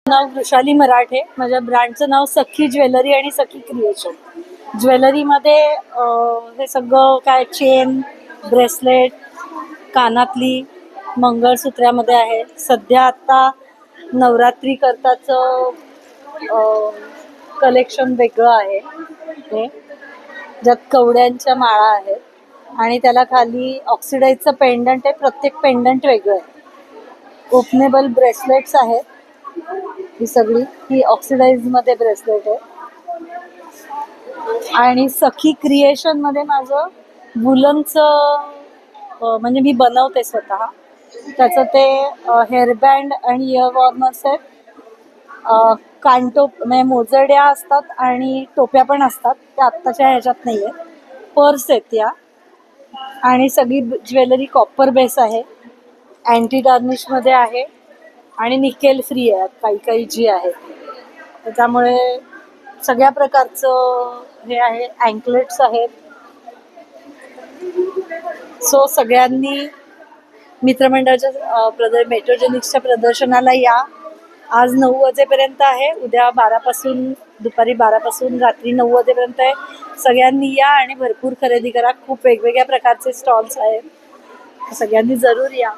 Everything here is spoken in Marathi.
नाव वृषाली मराठे. माझ्या ब्रँडचं नाव सखी ज्वेलरी आणि सखी क्रिएशन. ज्वेलरीमध्ये हे सगळं काय चेन, ब्रेसलेट, कानातली, मंगळसूत्रामध्ये आहे. सध्या आता नवरात्री करताचं कलेक्शन वेगळं आहे हे, ज्यात कवड्यांच्या माळा आहेत आणि त्याला खाली ऑक्सिडाईजचं पेंडंट आहे. प्रत्येक पेंडंट वेगळं आहे. ओपनेबल ब्रेसलेट्स आहेत. ही सगळी ही ऑक्सिडाइज मध्ये ब्रेसलेट आहे. आणि सखी क्रिएशन मध्ये माझं वुलनचं म्हणजे मी बनवते स्वतः. त्याचं ते हेअरबँड आणि इयर वॉर्मर्स आहेत. कानटोप म्हणजे मोजड्या असतात आणि टोप्या पण असतात. त्या आत्ताच्या ह्याच्यात नाही आहेत. पर्स आहेत या. आणि सगळी ज्वेलरी कॉपर बेस आहे. अँटी टार्निशमध्ये आहे आणि निकेल फ्री आहे काही काही जी आहे. त्याच्यामुळे सगळ्या प्रकारचं हे आहे. अँकलेट्स आहेत. सो सगळ्यांनी मित्रमंडळाच्या मेट्रोजेनिक्सच्या प्रदर्शनाला या. आज 9 वाजेपर्यंत आहे. उद्या 12 दुपारी 12 रात्री 9 वाजेपर्यंत आहे. सगळ्यांनी या आणि भरपूर खरेदी करा. खूप वेगवेगळ्या प्रकारचे स्टॉल्स आहेत. सगळ्यांनी जरूर या.